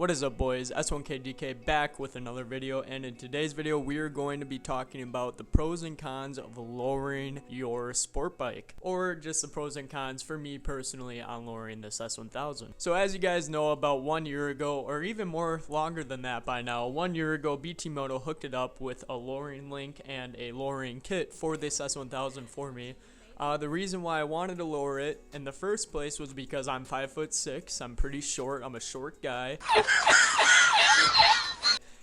What is up, boys? S1KDK back with another video, and in today's video we are going to be talking about the pros and cons of lowering your sport bike, or just the pros and cons for me personally on lowering this S1000. So as you guys know, about 1 year ago, or even more longer than that by now, 1 year ago BT Moto hooked it up with a lowering link and a lowering kit for this S1000 for me. The reason why I wanted to lower it in the first place was because I'm 5'6". I'm pretty short. I'm a short guy.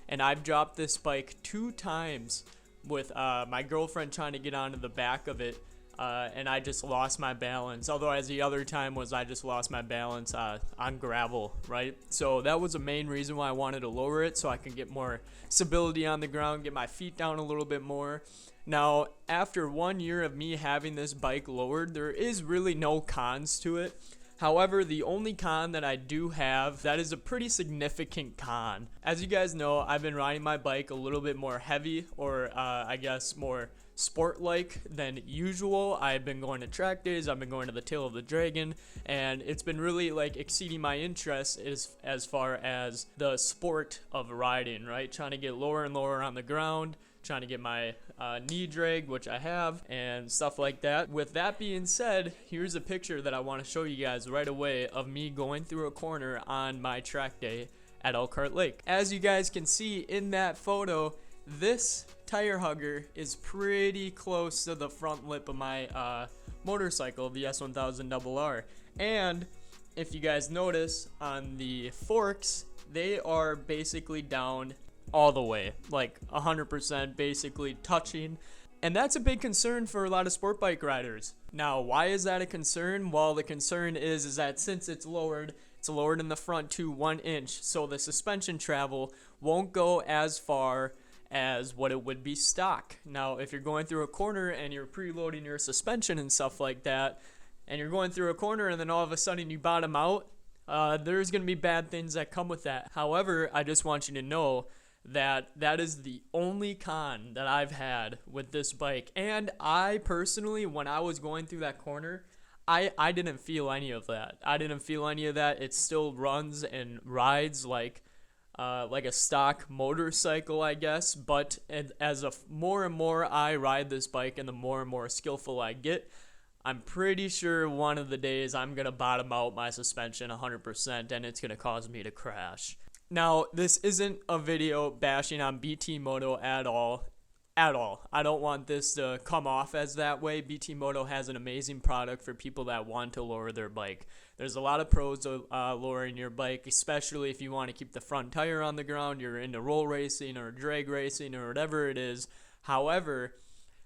And I've dropped this bike 2 times with my girlfriend trying to get onto the back of it. And I just lost my balance. Although as the other time was I just lost my balance on gravel, right? So that was the main reason why I wanted to lower it, so I can get more stability on the ground, get my feet down a little bit more. Now, after 1 year of me having this bike lowered, there is really no cons to it. However, the only con that I do have that is a pretty significant con. As you guys know, I've been riding my bike a little bit more heavy, or I guess more sport-like than usual. I've been going to track days, I've been going to the Tail of the Dragon, and it's been really like exceeding my interest as far as the sport of riding, right? Trying to get lower and lower on the ground, trying to get my knee drag, which I have, and stuff like that. With that being said, here's a picture that I want to show you guys right away of me going through a corner on my track day at Elkhart Lake. As you guys can see in that photo, this tire hugger is pretty close to the front lip of my motorcycle, the S1000RR. And if you guys notice on the forks, they are basically down all the way, like 100% basically touching. And that's a big concern for a lot of sport bike riders. Now, why is that a concern? Well, the concern is that since it's lowered in the front to 1 inch, so the suspension travel won't go as far as what it would be stock. Now, if you're going through a corner and you're preloading your suspension and stuff like that, and you're going through a corner and then all of a sudden you bottom out, there's going to be bad things that come with that. However, I just want you to know that that is the only con that I've had with this bike. And I personally, when I was going through that corner, I didn't feel any of that. I didn't feel any of that. It still runs and rides like a stock motorcycle, I guess. But as more and more I ride this bike and the more and more skillful I get, I'm pretty sure one of the days I'm going to bottom out my suspension 100% and it's going to cause me to crash. Now, this isn't a video bashing on BT Moto at all. I don't want this to come off as that way. BT Moto has an amazing product for people that want to lower their bike. There's a lot of pros to lowering your bike, especially if you want to keep the front tire on the ground, you're into roll racing or drag racing or whatever it is. However,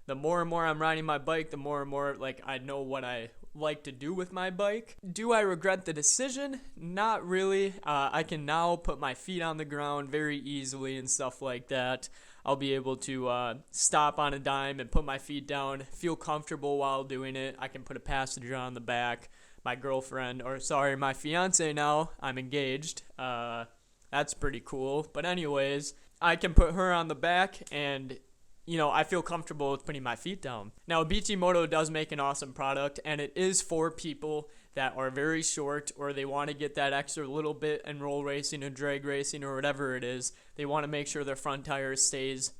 the more and more I'm riding my bike, the more and more like I know what I like to do with my bike. Do I regret the decision? Not really. I can now put my feet on the ground very easily and stuff like that. I'll be able to stop on a dime and put my feet down, feel comfortable while doing it. I can put a passenger on the back. My girlfriend, or sorry, my fiance now, I'm engaged. That's pretty cool. But anyways, I can put her on the back and I feel comfortable with putting my feet down. Now, BT Moto does make an awesome product, and it is for people that are very short, or they want to get that extra little bit in roll racing or drag racing or whatever it is. They want to make sure their front tire stays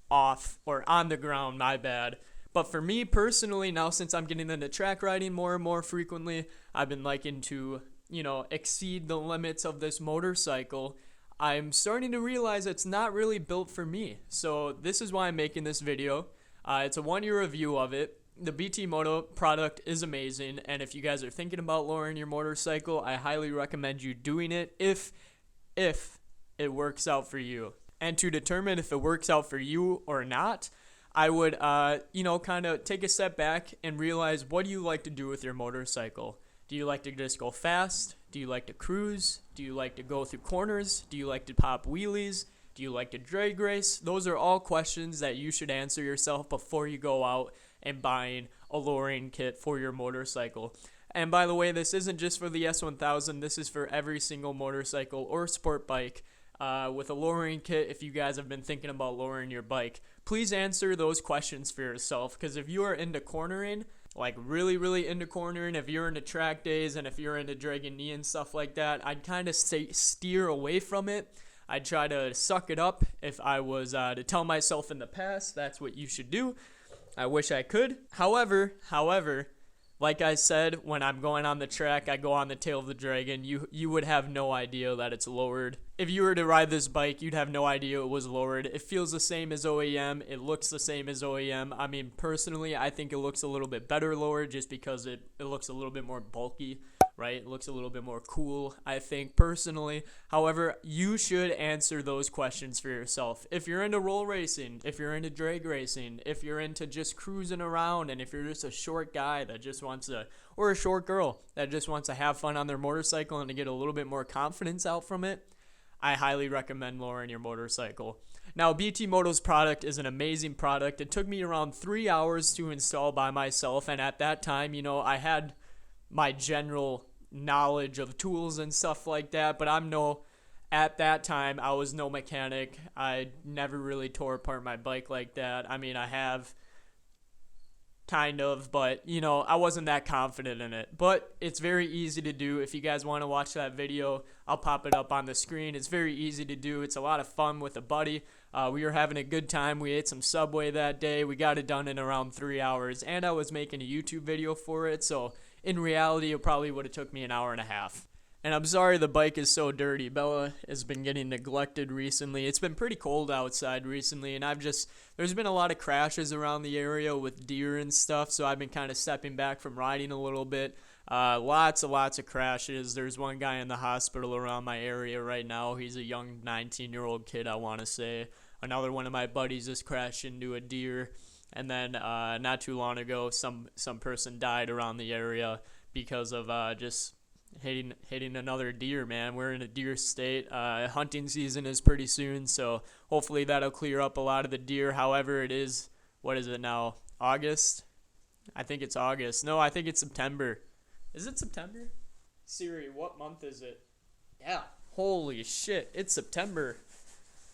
off or on the ground, my bad. But for me personally, now since I'm getting into track riding more and more frequently, I've been liking to, exceed the limits of this motorcycle. I'm starting to realize it's not really built for me. So this is why I'm making this video. It's a 1 year review of it. The BT Moto product is amazing, and if you guys are thinking about lowering your motorcycle, I highly recommend you doing it if it works out for you. And to determine if it works out for you or not, I would kind of take a step back and realize, what do you like to do with your motorcycle? Do you like to just go fast? Do you like to cruise? Do you like to go through corners? Do you like to pop wheelies? Do you like to drag race? Those are all questions that you should answer yourself before you go out and buying a lowering kit for your motorcycle. And by the way, this isn't just for the S1000. This is for every single motorcycle or sport bike with a lowering kit. If you guys have been thinking about lowering your bike, please answer those questions for yourself, because if you are into cornering like really into cornering, if you're into track days and if you're into dragging knee and stuff like that, I'd kind of steer away from it. I'd try to suck it up. If I was to tell myself in the past, that's what you should do. I wish I could. However, like I said, when I'm going on the track, I go on the tail of the dragon. You would have no idea that it's lowered. If you were to ride this bike, you'd have no idea it was lowered. It feels the same as OEM. It looks the same as OEM. I mean, personally, I think it looks a little bit better lowered just because it looks a little bit more bulky, right? It looks a little bit more cool, I think, personally. However, you should answer those questions for yourself. If you're into roll racing, if you're into drag racing, if you're into just cruising around, and if you're just a short guy that just wants to, or a short girl that just wants to have fun on their motorcycle and to get a little bit more confidence out from it, I highly recommend lowering your motorcycle. Now, BT Moto's product is an amazing product. It took me around 3 hours to install by myself, and at that time, I had my general knowledge of tools and stuff like that, but at that time, I was no mechanic. I never really tore apart my bike like that. I mean, I have kind of, but I wasn't that confident in it. But it's very easy to do. If you guys want to watch that video, I'll pop it up on the screen. It's very easy to do. It's a lot of fun with a buddy. We were having a good time. We ate some Subway that day. We got it done in around 3 hours, and I was making a YouTube video for it, so in reality, it probably would have took me an hour and a half. And I'm sorry the bike is so dirty. Bella has been getting neglected recently. It's been pretty cold outside recently, and there's been a lot of crashes around the area with deer and stuff, so I've been kind of stepping back from riding a little bit. Lots of crashes. There's one guy in the hospital around my area right now. He's a young 19-year-old kid, I want to say. Another one of my buddies just crashed into a deer. And then not too long ago, some person died around the area because of just hitting another deer, man. We're in a deer state. Hunting season is pretty soon, so hopefully that'll clear up a lot of the deer. However, it is, what is it now, August? I think it's August. No, I think it's September. Is it September? Siri, what month is it? Yeah. Holy shit, it's September.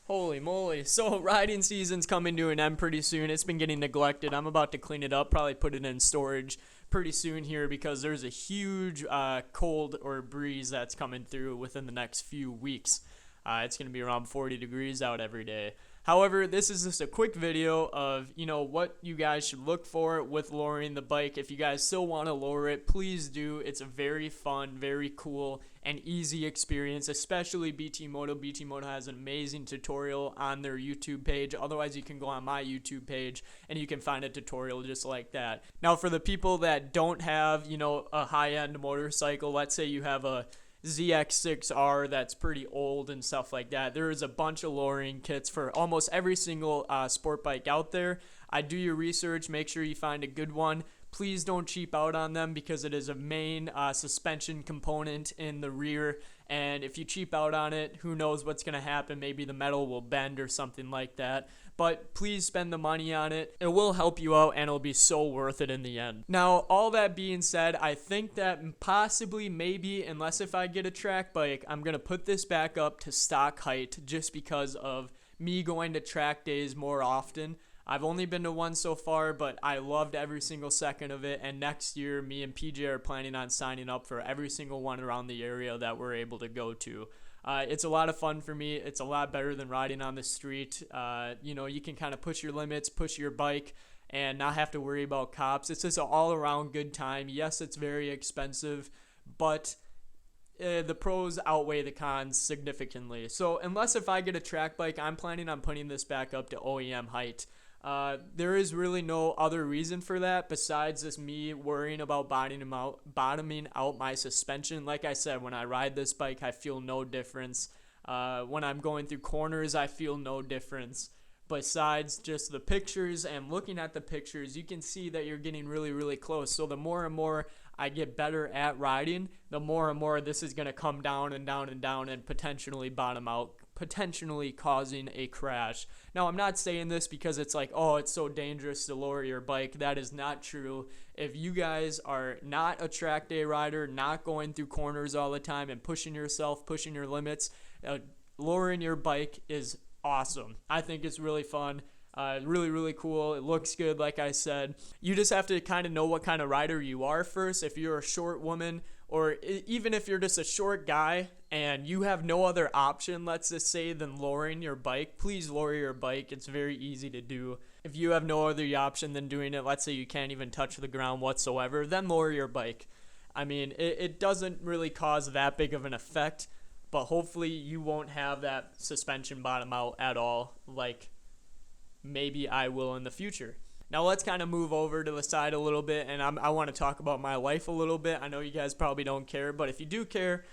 Holy moly. So riding season's coming to an end pretty soon. It's been getting neglected. I'm about to clean it up, probably put it in storage pretty soon here because there's a huge cold or breeze that's coming through within the next few weeks. It's going to be around 40 degrees out every day. However, this is just a quick video of, what you guys should look for with lowering the bike. If you guys still want to lower it, please do. It's a very fun, very cool, and easy experience, especially BT Moto. BT Moto has an amazing tutorial on their YouTube page. Otherwise, you can go on my YouTube page and you can find a tutorial just like that. Now, for the people that don't have, a high-end motorcycle, let's say you have a ZX6R that's pretty old and stuff like that, there is a bunch of lowering kits for almost every single sport bike out there. I'd do your research, make sure you find a good one. Please don't cheap out on them because it is a main suspension component in the rear, and if you cheap out on it, who knows what's going to happen. Maybe the metal will bend or something like that. But please spend the money on it. It will help you out, and it'll be so worth it in the end. Now, all that being said, I think that possibly, maybe, unless if I get a track bike, I'm going to put this back up to stock height just because of me going to track days more often. I've only been to one so far, but I loved every single second of it, and next year, me and PJ are planning on signing up for every single one around the area that we're able to go to. It's a lot of fun for me. It's a lot better than riding on the street. You can kind of push your limits, push your bike, and not have to worry about cops. It's just an all-around good time. Yes, it's very expensive, but the pros outweigh the cons significantly. So unless if I get a track bike, I'm planning on putting this back up to OEM height. There is really no other reason for that besides just me worrying about bottoming out my suspension. Like I said, when I ride this bike, I feel no difference. When I'm going through corners, I feel no difference. Besides just the pictures and looking at the pictures, you can see that you're getting really close. So the more and more I get better at riding, the more and more this is going to come down and down and down and potentially bottom out, potentially causing a crash. Now, I'm not saying this because it's like, oh, it's so dangerous to lower your bike. That is not true. If you guys are not a track day rider, not going through corners all the time and pushing yourself, pushing your limits, lowering your bike is awesome. I think it's really fun. Really, really cool. It looks good, like I said. You just have to kind of know what kind of rider you are first. If you're a short woman, or even if you're just a short guy and you have no other option, let's just say, than lowering your bike, please lower your bike. It's very easy to do. If you have no other option than doing it, let's say you can't even touch the ground whatsoever, then lower your bike. I mean, it doesn't really cause that big of an effect, but hopefully you won't have that suspension bottom out at all, like maybe I will in the future. Now let's kind of move over to the side a little bit, and I want to talk about my life a little bit. I know you guys probably don't care, but if you do care,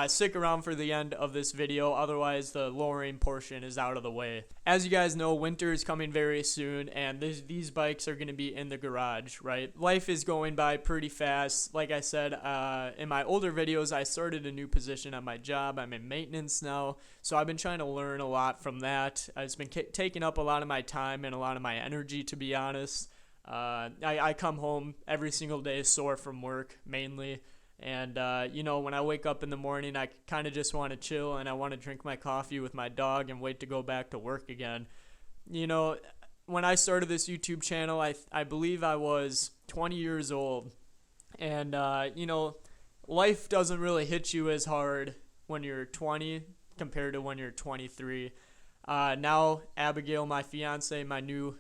stick around for the end of this video. Otherwise, the lowering portion is out of the way. As you guys know, winter is coming very soon, and these bikes are going to be in the garage, right? Life is going by pretty fast. Like I said, in my older videos, I started a new position at my job. I'm in maintenance now, so I've been trying to learn a lot from that. It's been taking up a lot of my time and a lot of my energy, to be honest. I come home every single day sore from work, mainly. And, you know, when I wake up in the morning, I kind of just want to chill and I want to drink my coffee with my dog and wait to go back to work again. You know, when I started this YouTube channel, I believe I was 20 years old. And, you know, life doesn't really hit you as hard when you're 20 compared to when you're 23. Now, Abigail, my fiance, my new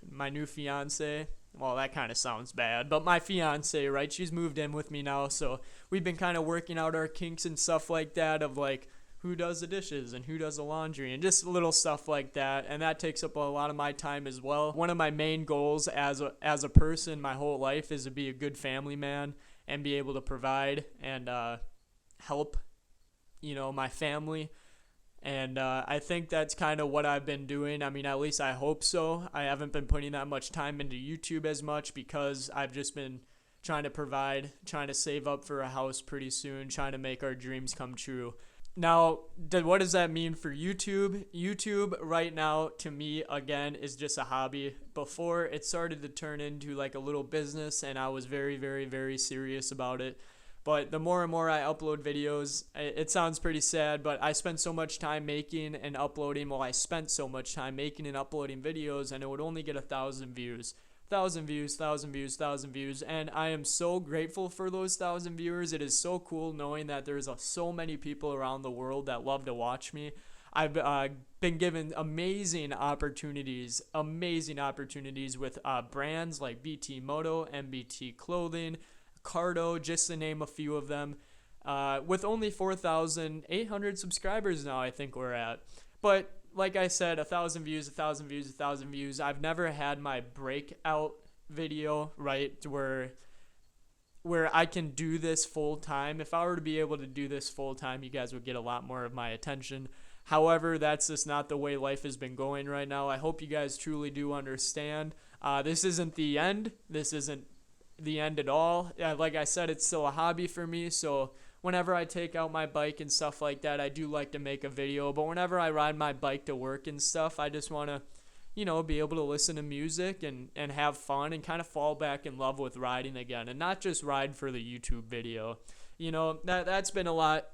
fiance, well, that kind of sounds bad, but my fiance, right, she's moved in with me now, so we've been kind of working out our kinks and stuff like that, of like who does the dishes and who does the laundry and just little stuff like that, and that takes up a lot of my time as well. One of my main goals as a person my whole life is to be a good family man and be able to provide and help, you know, my family. And I think that's kind of what I've been doing. I mean, at least I hope so. I haven't been putting that much time into YouTube as much because I've just been trying to provide, trying to save up for a house pretty soon, trying to make our dreams come true. Now, what does that mean for YouTube? YouTube right now, to me, again, is just a hobby. Before, it started to turn into like a little business, and I was very, very, very serious about it. But the more and more I upload videos, it sounds pretty sad, but I spend so much time making and uploading. Well, I spent so much time making and uploading videos, and it would only get 1,000 views. 1,000 views, 1,000 views, 1,000 views, and I am so grateful for those 1,000 viewers. It is so cool knowing that there's so many people around the world that love to watch me. I've been given amazing opportunities with brands like Moto, NBT Clothing, Cardo, just to name a few of them, with only 4,800 subscribers now, I think we're at. But like I said, 1,000 views, 1,000 views, 1,000 views. I've never had my breakout video, right, where I can do this full time. If I were to be able to do this full time, you guys would get a lot more of my attention. However, that's just not the way life has been going right now. I hope you guys truly do understand. This isn't the end. This isn't the end at all. Like I said, it's still a hobby for me, so whenever I take out my bike and stuff like that, I do like to make a video. But whenever I ride my bike to work and stuff, I just want to, you know, be able to listen to music and have fun and kind of fall back in love with riding again, and not just ride for the YouTube video. You know, that's been a lot.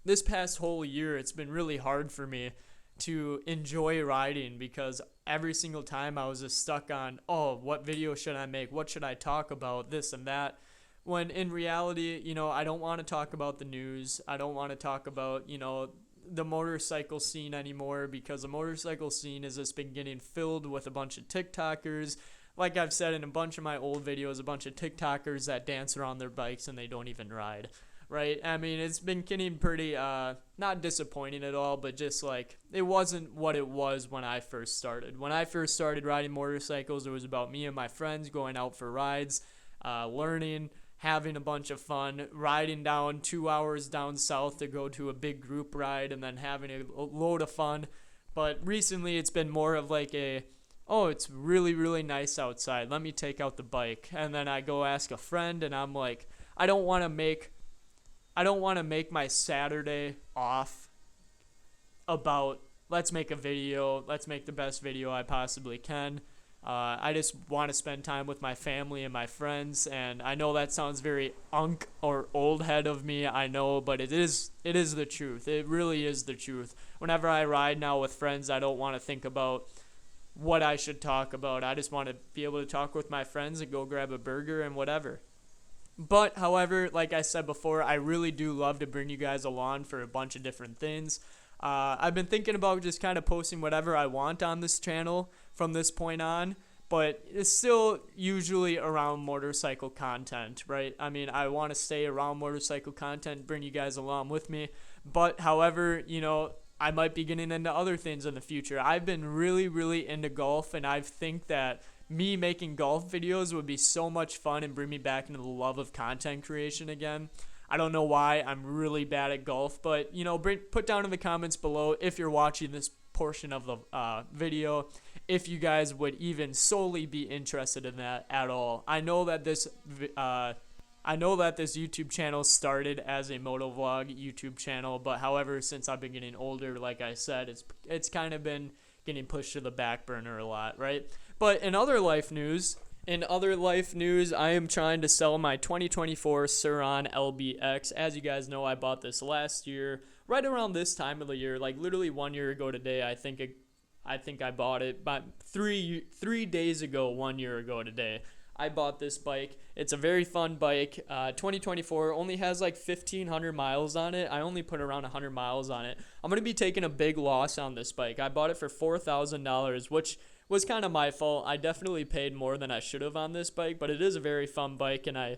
This past whole year, it's been really hard for me to enjoy riding because every single time I was just stuck on, oh, what video should I make? What should I talk about? This and that. When in reality, you know, I don't want to talk about the news. I don't want to talk about, you know, the motorcycle scene anymore, because the motorcycle scene has just been getting filled with a bunch of TikTokers. Like I've said in a bunch of my old videos, a bunch of TikTokers that dance around their bikes and they don't even ride. Right? I mean, it's been getting pretty, not disappointing at all, but just like, it wasn't what it was when I first started. When I first started riding motorcycles, it was about me and my friends going out for rides, learning, having a bunch of fun, riding down 2 hours down south to go to a big group ride, and then having a load of fun. But recently, it's been more of like oh, it's really, really nice outside. Let me take out the bike. And then I go ask a friend, and I'm like, I don't want to make my Saturday off about, let's make a video, let's make the best video I possibly can. I just want to spend time with my family and my friends, and I know that sounds very or old head of me, I know, but it is the truth. It really is the truth. Whenever I ride now with friends, I don't want to think about what I should talk about. I just want to be able to talk with my friends and go grab a burger and whatever. But, however, like I said before, I really do love to bring you guys along for a bunch of different things. I've been thinking about just kind of posting whatever I want on this channel from this point on, but it's still usually around motorcycle content, right? I mean, I want to stay around motorcycle content, bring you guys along with me, but, however, you know, I might be getting into other things in the future. I've been really into golf, and I think that me making golf videos would be so much fun and bring me back into the love of content creation again. I don't know why. I'm really bad at golf, but, you know, put down in the comments below if you're watching this portion of the video, if you guys would even solely be interested in that at all. I know that this YouTube channel started as a moto vlog YouTube channel, but however, since I've been getting older, like I said, it's kind of been getting pushed to the back burner a lot, right? But in other life news, I am trying to sell my 2024 Sur-Ron LBX. As you guys know, I bought this last year, right around this time of the year, like literally 1 year ago today. I think I bought it, but 3 days ago, 1 year ago today, I bought this bike. It's a very fun bike. 2024 only has like 1,500 miles on it. I only put around 100 miles on it. I'm going to be taking a big loss on this bike. I bought it for $4,000, which was kind of my fault. I definitely paid more than I should have on this bike, but it is a very fun bike, and I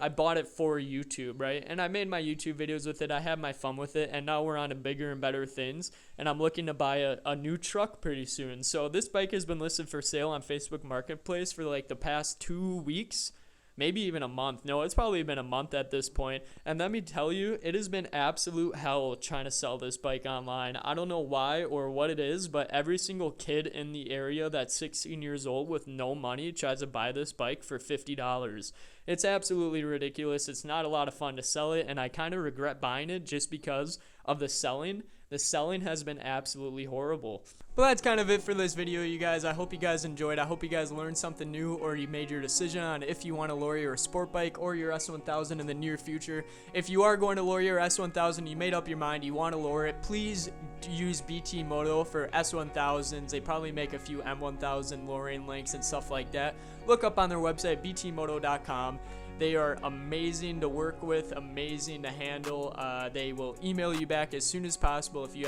bought it for YouTube, right? And I made my YouTube videos with it. I had my fun with it, and now we're on to bigger and better things, and I'm looking to buy a new truck pretty soon. So this bike has been listed for sale on Facebook Marketplace for like the past 2 weeks, maybe even a month. No, it's probably been a month at this point. And let me tell you, it has been absolute hell trying to sell this bike online. I don't know why or what it is, but every single kid in the area that's 16 years old with no money tries to buy this bike for $50. It's absolutely ridiculous. It's not a lot of fun to sell it, and I kind of regret buying it just because of the selling. The selling has been absolutely horrible. But that's kind of it for this video, you guys. I hope you guys enjoyed. I hope you guys learned something new, or you made your decision on if you want to lower your sport bike or your S1000 in the near future. If you are going to lower your S1000, you made up your mind, you want to lower it, please use BT Moto for S1000s. They probably make a few M1000 lowering links and stuff like that. Look up on their website, btmoto.com. They are amazing to work with, amazing to handle. They will email you back as soon as possible if you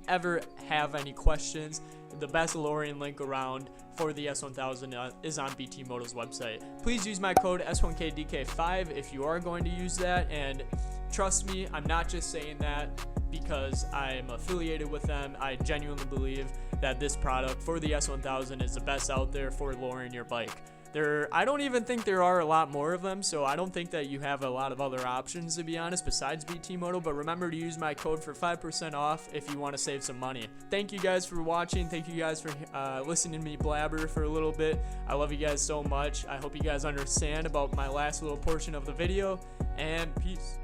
ever have any questions. The best lowering link around for the S1000 is on BT Moto's website. Please use my code S1KDK5 if you are going to use that. And trust me, I'm not just saying that because I'm affiliated with them. I genuinely believe that this product for the S1000 is the best out there for lowering your bike. I don't even think there are a lot more of them, so I don't think that you have a lot of other options, to be honest, besides BT Moto. But remember to use my code for 5% off if you want to save some money. Thank you guys for watching. Thank you guys for listening to me blabber for a little bit. I love you guys so much. I hope you guys understand about my last little portion of the video, and peace.